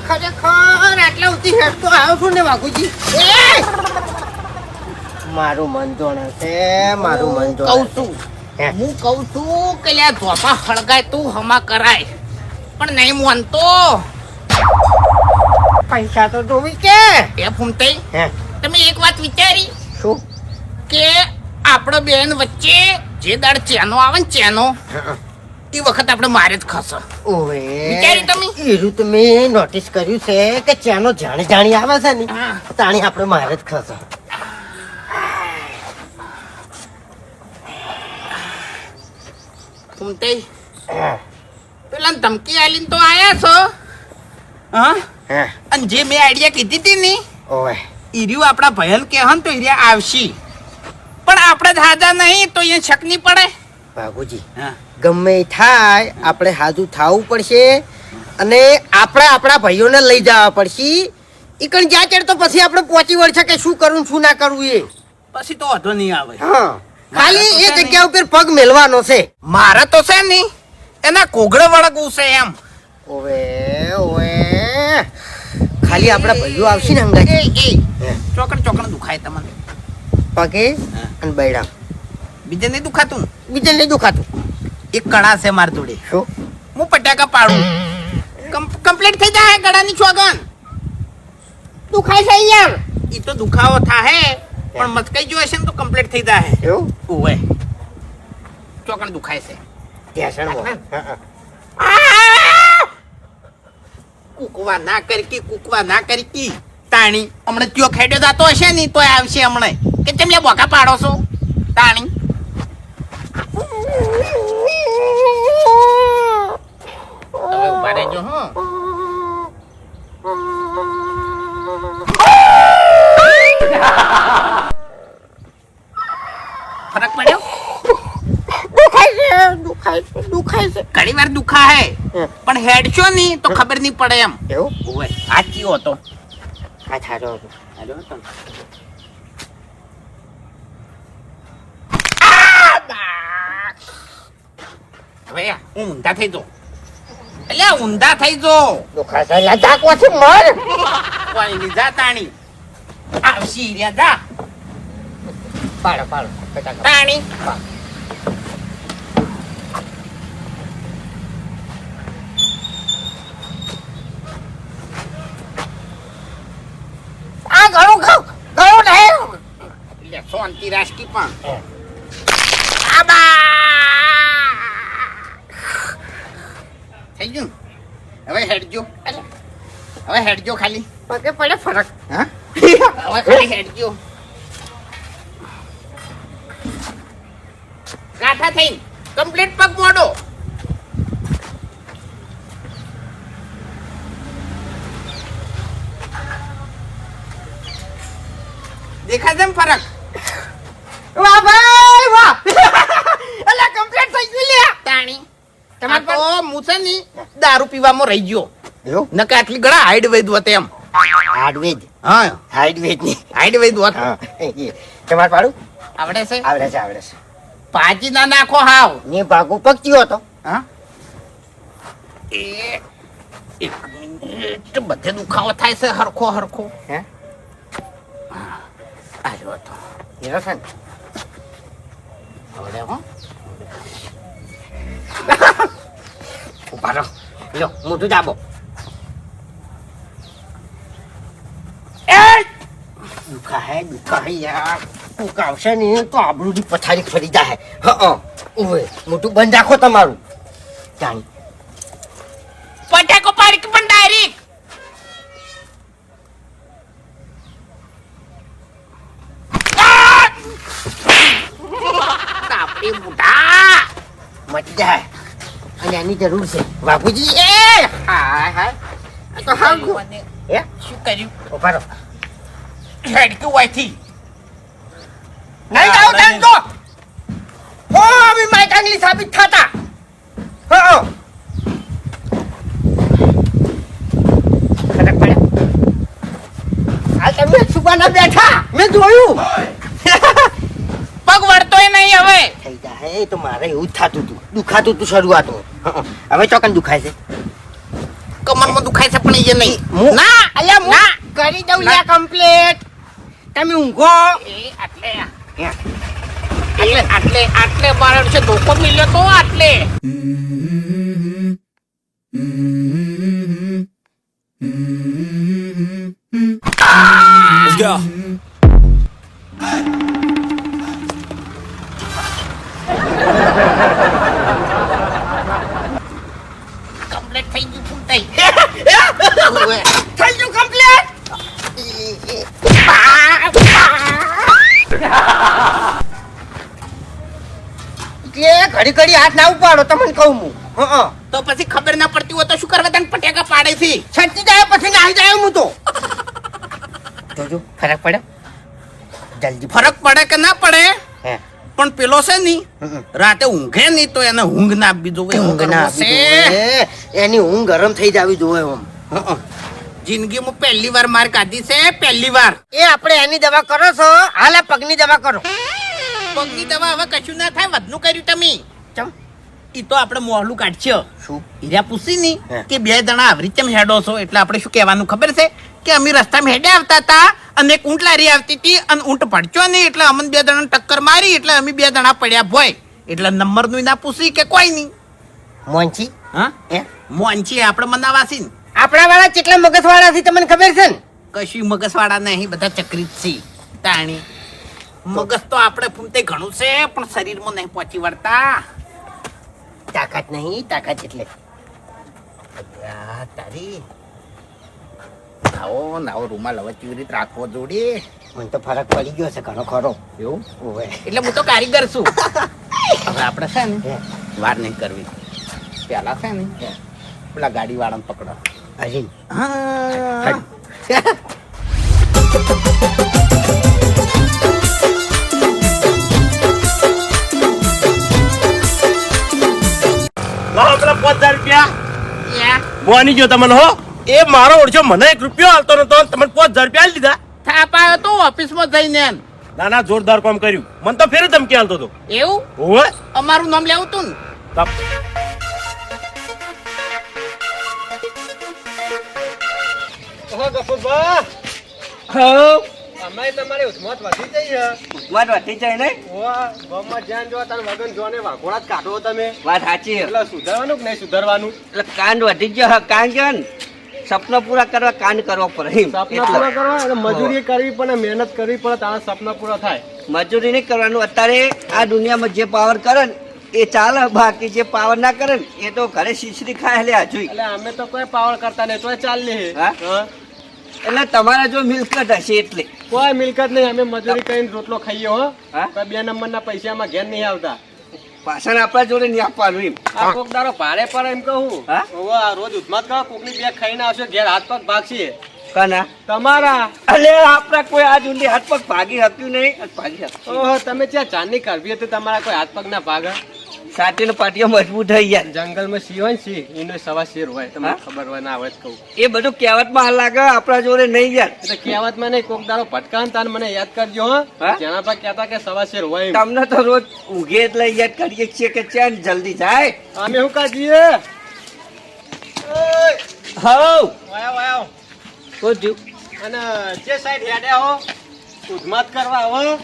ખરેખર આટલા ઉતી હેડ તો આવ્યો છું ને વાઘુજી. મારું મન જોણે છે, મારું મન જોણે. કહું છું કે લ્યા ધોપા હળગાય તું હમા કરાય, પણ નહીં માનતો. પૈસા તો જોવી કે એ ફૂમતાઈ, તમે એક વાત વિચારી શું કે આપણો બેન વચ્ચે જે દાડ ચેનો આવે ને ચેનો, એ વખત આપણે મારે જ ખસે. ઓવે વિચારી તમે? એરું તો મેં નોટિસ કર્યું છે કે ચેનો જાણી જાણી આવે છે ને તાણી આપણે મારે જ ખસે. ફૂમતાઈ, પેલા ધમકી આલીને તો આયા છો, હા? અને જે મેં આઈડિયા કીધી હતી ને, ઓવે ઈર્યું આપણા ભયન કે હન તો ઈર્યા આવશી, પણ આપણે જ હાજા નહીં તો અહીંયા શક નહીં પડે. બાબુજી હા, ગમે ઈ થાય આપણે હાજુ થવું પડશે અને આપણે આપણા ભાઈઓને લઈ જવા પડશે. ઈ કણ જ્યાં ચડ તો પછી આપણે પહોંચી વળશે કે શું કરવું શું ના કરવું એ. પછી તો વાંધો નહીં આવે. હા, ખાલી એ જગ્યા ઉપર પગ મેલવાનો છે. મારે તો છે ને એના કોગળે વળગવું છે એમ. ઓવે ઓવે ખાલી આપણા ભાઈઓ આવશે ને અંગાજી. ચોકડ ચોકડ દુખાય તમને પગે અને બૈડા બીજે નહીં દુખાતું? બીજે નહીં દુખાતું. એક કળા છે મારી જોડે. શું? હું પટાકા પાડું, કમ્પ્લીટ થઈ જાય ગળાની ચોગન. દુખાય છે યાર. ઈ તો દુખાવો થાય પણ મચકાઈ જો હશે ને તો કમ્પ્લીટ થઈ જાય. એવું ઓવે ચોકડ દુખાય છે. કુકવા ના કરકી, કુકવા ના કરકી. તાણી હમણાં ત્યો ખેડ્યો જાતો હશે ને તો આવશે હમણાં કે તેમ લે બોકા પાડો છો તાણી. હવે ઉભા રહેજો. ફરક પડ્યો? દુખાય છે. ઘણી વાર દુખા હે પણ હેડશો ની તો ખબર નહીં પડે એમ. એવું ઓવે આ ચિયો હતો. આ થારો હતો. હવે હું ઊંધા થઈ જો. એટલે ઊંધા થઈ જો. દુખાય છે લાજા કોથી મર. કોઈ ની જા તાણી આવશી રે જા પાડો તાણી. આ ઘણું નહીં. લે શાંતિ રાષ્ટ્રી પણ થઈ ગયું. હવે હેડજો ખાલી. પગે પડે ફરક. હા હવે ખાલી હેડજો. ગાઠા થઈ કમ્પ્લીટ પગ મોડો. દેખાય છે ફરક? વાહ ભાઈ વાહ. અલા કમ્પ્લીટ થઈ ગયું લે. તાણી તમાર તો મુસની દારૂ પીવામાં રહી ગયો. એવું નકે આટલી ગળા હાઈડ વૈદ હોત એમ. હાડવેજ હા હાડવેજ ની હાઈડ વૈદ હોત. તમાર પાડું આવડે છે? આવડે છે. પાજી ના નાખો હાવ. ને ભાગો પક્યો હતો. હા એ એક મિનિટ બધે દુખાવો થાય છે હરખો. હે આવ્યો હતો. એનો છે ને આવડે હો. ઉભા રહો. લો મોઢું દાબો. દુખાય યાર. આવશે ને તો આબરૂની પથારી ફરી જાય. ઓવે મોટું બંધ રાખો તમારું. જાણી પટાકો પાડી પણ ડાયરેક્ટ. તાપડી બુઢા મટી જાય અને આની જરૂર છે બાપુજી. એ હાય આ તો હાલ હે શું કર્યું? ઉભા રહો. હેડક્યું વાયથી નહીં જાવ તેમ તો ઓ અભી માઈક આંગલી સાબિત થતા. ખટક પડ્યા. આ તમે સુબાના બેઠા મેં જોયું. પગ વળતોય નહીં હવે. થઈ જાય તો મારે એવું જ થતું હતું. દુખાતું હતું શરૂઆતમાં. હવે ચોકન દુખાય છે. કમરમાં દુખાય છે પણ એ નહીં ના અલ્યા હું ના કરી દઉં લ્યા કમ્પ્લીટ. તમે ઊંઘો. એ આટલે આટલે મારે છે ધોકો મિલ્યો તો આટલે Let's go. કમ્પ્લીટ થઈ ગયું ફૂલ થઈ થઈ ગયું કમ્પ્લીટ. એટલે ઘડી ઘડી હાથ ના ઉપાડો તમને કહું હું. હં તો પછી ખબર ના પડતી હોય તો શું કરવા તને પટેકા પાડે છે છટકી જાય પછી નાહી જાય હું તો. જોજો ફરક પડ્યો જલ્દી. ફરક પડે કે ના પડે હે પણ પેલો છે ની હમ. રાતે ઊંઘે નહીં તો એને ઊંઘ ના આપવી જોવે ઊંઘ ના આપવી જોઈએ. એની ઊંઘ ગરમ થઈ જાવી જોઈએ આમ. જિંદગીમાં પહેલી વાર માર કાઢી છે પહેલી વાર એ આપણે એની દવા કરો છો હાલ આ પગની દવા કરો. પગની દવા હવે કશું ના થાય વધનું કર્યું તમે ચમ ઈ તો આપણે મોહલું કાઢશે શું હીરા પૂછી ની હે. કે બે જણા આવરી ચમ હેડો છો એટલે આપણે શું કહેવાનું ખબર છે કે અમે રસ્તામાં હેડે આવતા હતા અને એક ઊંટ લારી આવતી હતી અને ઊંટ પડ્યો નહીં એટલે અમને બે જણાને ટક્કર મારી એટલે અમે બે જણા પડ્યા ભોય એટલે નંબર નું ના પૂછી કે કોઈ નહીં મોંચી હા હે મોંચી આપણે મનાવાસી ને આપણા વાળા કેટલા મગજ વાળા છે તમને ખબર છે ને. કશું મગજવાળા નહીં બધા ચક્રિત છે તાણી મગજ તો આપણે ફૂમતે ઘણું છે પણ શરીરમાં નહીં પહોંચી વળતા તાકાત નહીં તાકાત એટલે આ તારી નાવો રૂમાલ હવે કેવી રીતે રાખવો જોડી મને તો ફરક પડી ગયો છે ઘણો ખરો. એવું ઓવે એટલે હું તો કારીગર છું હવે આપણે છે ને હે વાર નહીં કરવી પેલા છે ને પેલા ગાડી વાળાને પકડો હજી હા લાવો પેલા 5000 રૂપિયા યા મોની ગયો તમને હો એ મારો ઓળખ્યો મને 1 રૂપિયો હાલતો નતો તમને 5000 રૂપિયા આલી દીધા થાપ આવ્યો તો ઓફિસમાં જઈને એમ. ના ના જોરદાર કામ કર્યું મને તો ફેર ધમકી હાલતો હતો એવું ઓવે અમારું નામ લેવું તું ને વાત સાચી એટલે સુધારવાનું કે નહીં સુધારવાનું એટલે કાંડ વધી ગયો કાંડ ગયો ને સપના પૂરા કરવા કાંડ કરવો પડે એમ. સપના એટલે પૂરા કરવા અને મજૂરી કરવી પડે મહેનત કરવી પડે તારા સપના પૂરા થાય મજૂરી નહીં કરવાનું અત્યારે આ દુનિયામાં જે પાવર કરે ને એ ચાલે બાકી જે પાવર ના કરે ને એ તો ઘરે શીશડી ખાય લે હજુ એટલે અમે તો કોઈ પાવર કરતા નહીં તો ચાલી હા? એટલે તમારા જો મિલકત હશે એટલે કોઈ મિલકત નહીં અમે મજૂરી કરીને રોટલો ખાઈએ હો હા? કોઈ 2 નંબરના પૈસામાં ઘેર નહીં આવતા પાછળ આપણા જોડે નહીં આપવાનું એમ આ કોક દારો ભાડે પર એમ કહું હા? ઓવે, આ રોજ ઉધમાત કરો કોકની બેગ ખાઈને આવશે ઘેર હાથ પગ ભાગશે કના તમારા અલે આપણા કોઈ આ જુંડી હાથ પગ ભાગી શક્યું નહીં અને ભાગી શક્યું ઓહો તમે ત્યાં ચાંદની કરવી હતી તમારા કોઈ હાથ પગ ના ભાગે સાટીનો પાટીઓ મજબૂત થઈ ગયા જંગલમાં સિંહ હોય ને સિંહ એનો સવા શેર હોય તમને હા? ખબર હોય ના આવે તો કહું એ બધું કહેવતમાં હાલ લાગે આપણા જોડે નહીં યાર એટલે કહેવતમાં નહીં કોક દારો ભટકાન તાન મને યાદ કરજો હો હા? જેના પર કહેતા કે સવા શેર હોય એમ. તમને તો રોજ ઊંઘે એટલે યાદ કરીએ છીએ કે ચાલ જલ્દી જાય અમે શું કાઢીએ હવ વાયો વાયો તો જો અને જે સાઈડ હેડે હો ઉધમાત કરવા હો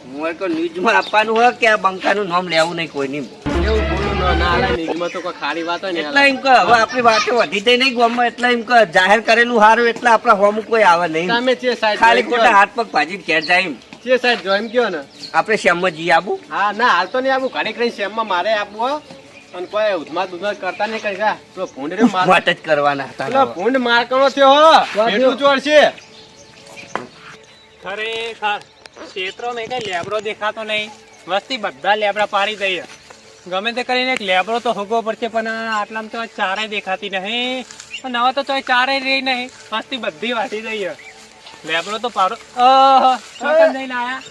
હું તો ન્યૂઝમાં આપવાનું હોય કે આ બંકાનું નામ લેવું નહીં કોઈની એવું બોલું ના હાલે નિગમાં તો કોઈ ખારી વાત હોય ને એટલે એમ કહે હવે આપણી વાતો વધી થઈ નહીં ગામમાં એટલે એમ કહે જાહેર કરેલું સારું એટલે આપણા હોમ કોઈ આવે નહીં તમે જે સાઈડ ખાલી ખોટા હાથ પગ ભાજી ઘેર જાય એમ જે સાઈડ જો એમ કયો ને આપણે શ્યામમાં જઈએ આવું હા ના હાલ તો નહીં આવું ઘડી ઘડી શેમમાં મારે આપવું હો અને કોઈ ઉધમાત ઉધમાત કરતા નહીં કરી જા તો ભૂંડ રે માર વાત જ કરવાના હતા પેલો ભૂંડ માર કરો થયો હો એટલું જોડશે ખરેખર ક્ષેત્રોમાં કઈ લેબરો દેખાતો નહીં વસ્તી બધા લેબરા પાડી દઈએ ગમે તે કરીને એક લેબરો તો હોગવો પડશે પણ આટલામાં તો ચારે દેખાતી નહીં પણ હવે તો ચોય ચારે રહી નહીં વસ્તી બધી વાટી દઈએ લેબરો તો પાડો ચોકન જઈને આયા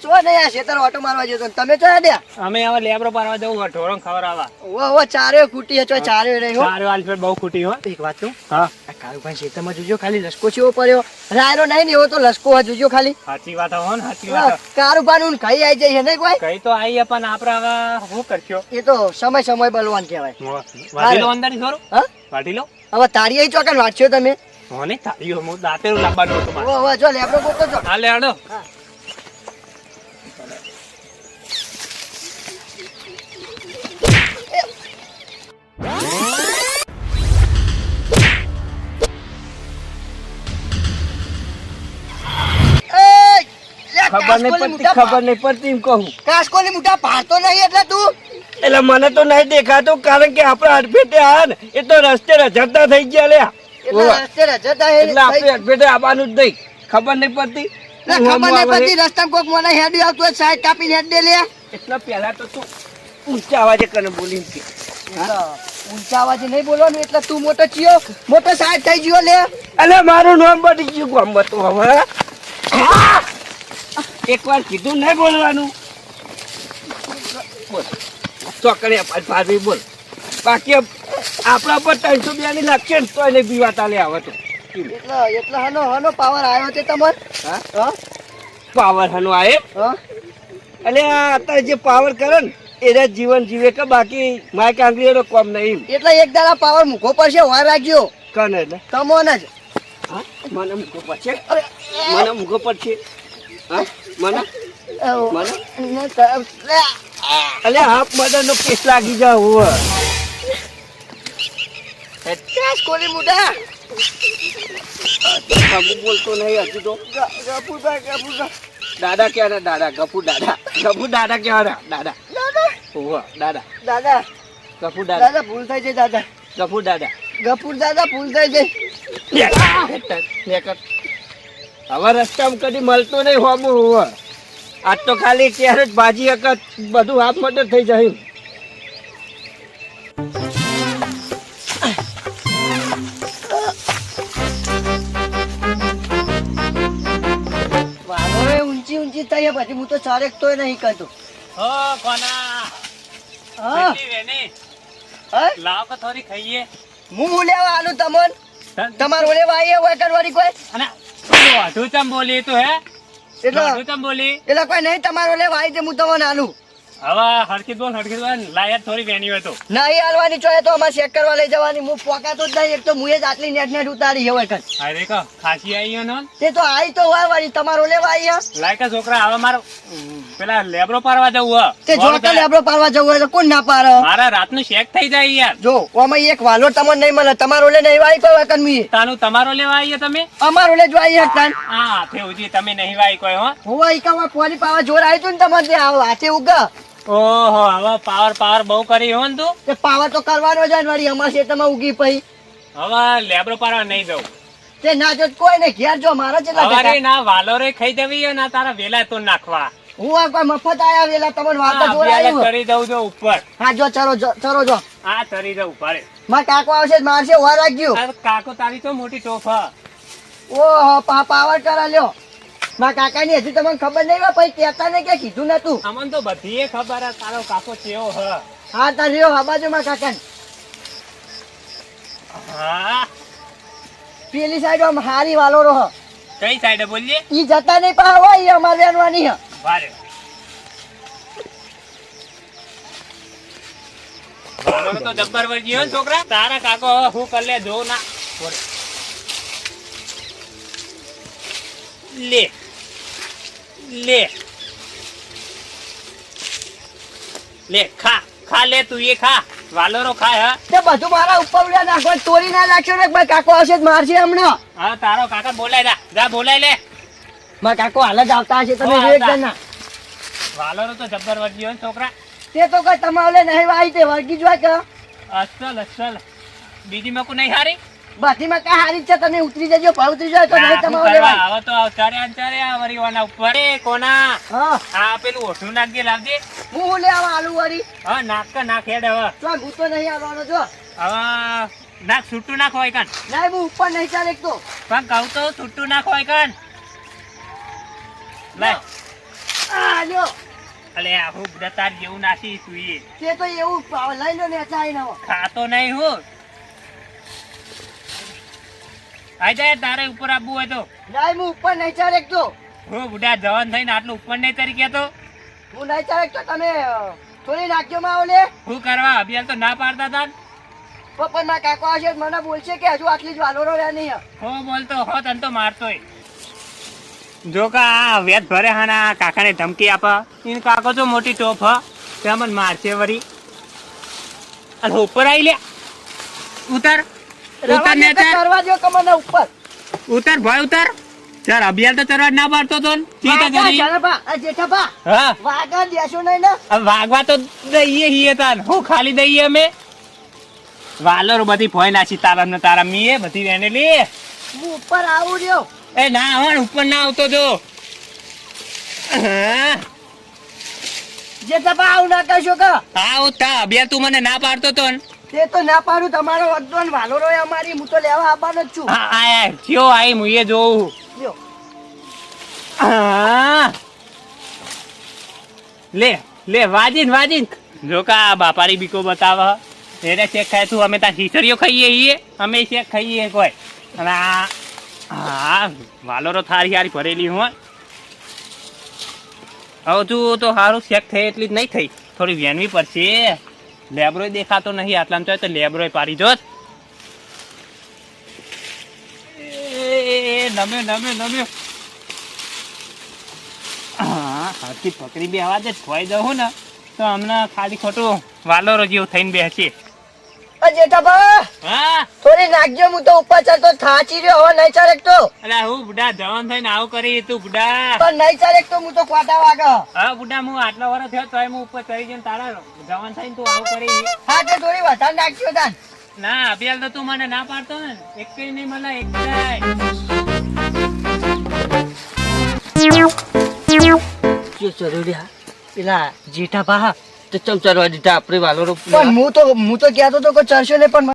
ચો નહીં આ ખેતર ઓટો મારવા જતો તમે ચો આડ્યા અમે હવે લેબરો પાડવા જવું ઢોરણ ખવડાવવા ઓ ચારે ખૂટી છે ચારે રહી હો ચારે વાલ બહુ ખૂટી હો એક વાત કહું હા આ કાળુભાઈ ખેતરમાં જોજો ખાલી લસકો ચેવો પડ્યો રાયરો નહીં ને એવો તો લસકો હોય જોજો ખાલી સાચી વાત હો ને સાચી વાત કારુબાનું ખાઈ આવી જાય નહીં કોઈ કઈ તો આવીએ પણ આપડે હવે શું કરશો એ તો સમય સમય બલવાન કહેવાય વાટી લો અંદર થોડું હા વાટી લો હવે તારી અહીં ચોકન વાંચ્યો તમે મને તાળીઓ હું દાંતેરું લાવવાનું હતું મારે. ઓ જો લેબડો ગોતો છો હાલે હાલો. ખબર નહીં પડતી એમ કહું. કાસકોલી મોટા પાડતો નહીં એટલે તું એટલે મને તો નહીં દેખાતું કારણ કે આપણા અડફેટે આયા ને એ તો રસ્તે રજડતા થઈ ગયા લ્યા. એટલે રસ્તે રજતા હે એટલે આપણે અડફેટે આવવાનું જ નહીં. ખબર નહીં પડતી. ખબર નહીં પડતી રસ્તામાં કોક મને હેડી આવતું હોય સાઈડ કાપીને હેડ દે લે એટલા પહેલા તો તું ઊંચા અવાજે કને બોલી કે ઊંચા અવાજે નહીં બોલવાનું એટલે તું મોટો ચિયો મોટો સાઈડ થઈ ગયો લે અલે મારું નામ બની ગયું ગામમાં તો હવે એકવાર કીધું નહીં બોલવાનું. બોલ ચોકડે ભાભી બોલ. બાકી આપણા પર 302 ની લાગશે ને તો એને પીવા તાલે આવે તો એટલે હનો પાવર આવ્યો છે તમાર હા પાવર હનો આવે. હા એટલે આ અત્યારે જે પાવર કરે ને એને જીવન જીવે કે બાકી માય કાંગરીનો કોમ નહીં. એટલે એક દાડા પાવર મૂકો પડશે વાર રાખજો કને એટલે તમોને જ હા મને મૂકો પડશે. અરે મને મૂકો પડશે. હા મને અલે હાફ મદન નો કેસ લાગી જાવ હવે કોલી મુડા બાબુ બોલતો નહીં હજુ તો. દાદા ક્યાં દાદા ગપુ દાદા ક્યાં દાદા ઓવા દાદા દાદા ગપુ દાદા દાદા ભૂલ થઈ જાય દાદા ગપુ દાદા ગફુર દાદા ભૂલ થઈ જાય હવે રસ્તામાં કદી મળતો નહીં હોમું હવે આજ તો ખાલી ત્યારે જ ભાજી વખત બધું હાફ મદદ થઈ જાય. વાલોરે ઊંચી થઈ પછી હું તો ચારેક તોય નહીં કરતો હો કોના હા કેટલી વેની? હા લાવો કે થોડી ખાઈએ. હું લેવા આલું તમોન તમાર ઓલે વાઈએ હોય કરવાની કોઈ અને વધુ ચમ બોલી તું હે એટલે વધુ ચમ બોલી એટલે કોઈ નહીં તમારો લે વાઈ દે હું તમને આલું હવે હરખી બોલ લાયર થોડી વેની હોય તો નહીં આલવાની ચોય તો અમારે ચેક કરવા લઈ જવાની હું પોકાતો જ નહીં એક તો મુએ જ આટલી નેટ ઉતારી હોય કન અરે કો ખાસી આવી નો તે તો આઈ તો હોય વાળી તમારો લેવા આઈ લાયકા છોકરા હવે મારો પેલા લેબરો પારવા જવું તે જો કાલે આપણો પારવા જવું હોય તો કોણ ના પારે મારા રાતનું શેક થઈ જાય યાર. જો ઓમાં એક વાલો તમને નહીં મળે તમારો લે નહીં વાઈ કોઈ વખત મી તાનું તમારો લેવા આવીએ તમે અમારો લે જો આઈ હકતાન હા હાથે ઉજી તમે નહીં વાય કોઈ હો. હોવા ઈકા પોલી પાવા જોર આવી તું ને તમારે ત્યાં આવો હાથે ઉગા ઓહો હવે પાવર બહુ કરી હો ને તું. તે પાવા તો કરવાનો જ વળી અમારે ખેતરમાં ઉગી પઈ હવે લેબરો પારવા નહીં જવું. તે ના જો કોઈ ને ઘેર જો મારા જેટલા હવે ટકા. ના વાલોરે ખાઈ દેવી ના તારા વેલા તો નાખવા. હું આ કોઈ મફત આયા વેલા તમને વાત હા, જોર વેલા આવ્યું કરી દઉં જો ઉપર. હા જો ચરો જો હા તરી દઉં પાડે. મારા કાકો આવશે જ મારશે વાર રાખજો આ કાકો તારી તો મોટી ટોફ હ. ઓહો પાવર કરા લ્યો મારા કાકા ની હજુ તમને ખબર નહીં હોય પછી કહેતા ને કે કીધું નતું અમન તો બધી ખબર હે તારો કાકો કેવો હ. હા તાર રહ્યો હા બાજુ મારા કાકા હા પેલી સાઈડ આમ હારી વાલો રહો કઈ સાઈડે બોલીએ ઈ જતા નહીં પા હોય ઈ અમારે વેનવાની હે વારે વાલો તો જબ્બર વર્જી હો છોકરા. તારા કાકો હવે હું કર લે જો ના લે લે લે ખા લે તું એ ખા વાલોરો ખાય હા. તે બધું મારા ઉપર ઉડ્યા નાખો તોડી ના નાખ્યો ને મારા કાકો આવશે જ મારશે હમણાં હા તારો કાકા બોલાય જા બોલાય લે. મારા કાકો હાલ જ આવતા હશે તમે હો, જો એક આવતા. જણા વાલોરો તો જબ્બર વર્જી હો છોકરા. તે તો કઈ તમારે નહીં વાઈ તે વર્ગી જોય કે અસલ બીજી મકુ નહીં હારી. બાકીમાં કઈ હારી જ છે તમે ઉતરી જજો ભાવ ઉતરી જાય તો નહીં શું તમારે કરવા? લેવાય હવે તો ચારે આ વરીવાના ઉપર એ કોના હા આ પેલું ઓઠું નાખજે લાવજે. હું લેવા આલુ વાળી હા નાખ હેડ હવે તો ગુસ્સો નહીં આવવાનો જો હવે નાખ છૂટું નાખ હોય કાન નહીં હું ઉપર નહીં ચાલે એક તો પણ કહું તો છૂટું નાખ હોય કાન લે આ લ્યો અલે આવું બધા તાર જેવું નાખી સુઈએ તે તો એવું લઈ લો ને ચાઈ ના ખાતો નહીં હું આઈ જાય તારે ઉપર આવવું હોય તો નહીં હું ઉપર નહીં ચાલે એક તો હું બુઢા જવાન થઈને આટલું ઉપર નહીં તરીકે તો હું નહીં ચાલે એક તો તમે થોડી નાખ્યો માં ઓલે શું કરવા અભિયાન તો ના પાડતા હતા પણ ના કાકો આવશે મને બોલશે કે હજુ આટલી જ વાલોરો રહ્યા નહીં હો બોલતો હો તને તો મારતોય જો કા વેત ભરે હાના કાકાને ધમકી આપા ઈન કાકો તો મોટી ટોપ હ તે મને મારશે વરી અને ઉપર આવી લે ઉતર ઉતર ને કરવા દો કમને ઉપર ઉતર ભાઈ ઉતર ચાલ અભિયાન તો ચરવા ના પાડતો તો ને ચીતા કરી જેઠાબા હા વાગા દેશો નહીં ને હવે વાગવા તો દઈએ હીએ તાન હું ખાલી દઈએ અમે વાલોર બધી ભોય નાસી તારા ને તારા મીએ બધી વેનેલી હું ઉપર આવું રહ્યો એ ના હણ ઉપર ના આવતો જો જેઠાબા આવું ના કરશો કે હા ઉતા અભિયાન તું મને ના પાડતો તો ને તે તો ના પાડું તમારો વગદો ને વાલોરો અમારી હું તો લેવા આવવાનો જ છું હા આય કયો આઈ મુએ જોઉં લ્યો. હા. લે વાજીન જો કા બાપારી બીકો બતાવ એને ચેક ખાય તું અમે તા ખીચડીઓ ખાઈએ હીએ અમે ચેક ખાઈએ કોઈ અને આ હા વાલોરો થારી હારી ભરેલી હું હવે તું તો સારું ચેક થઈ એટલી જ નહીં થઈ થોડી વેનવી પડશે લેબરોય દેખાતો નહીં આટલામાં તો લેબરોય પારી જોત નમ્યો હા હાથી પકડી બે આવા દે ખોઈ દઉં ને તો હમણાં ખાલી ખોટું વાલોરો જેવું થઈને બેસી જેઠાબા હા થોડી નાખજો હું તો ઉપર ચાલતો થાચી રહ્યો હવે નહીં ચાલે તો અરે હું બુડા જવાન થઈને આવું કરી તું બુડા પણ નહીં ચાલે તો હું તો ક્વાટા વાગે હા બુડા હું આટલો વર્ષ થયો તો હું ઉપર ચડી જઈને તારા જવાન થઈને તું આવું કરી હા તે થોડી વધારે નાખજો તાન ના અભિયાલ તો તું મને ના પાડતો ને એક નહીં મળે એક જરૂરી હા પેલા જેઠાબા તો ચમ ચરવા દીધા આપણે વાલોરો પણ હું તો કહેતો તો કે ચરશો ને પણ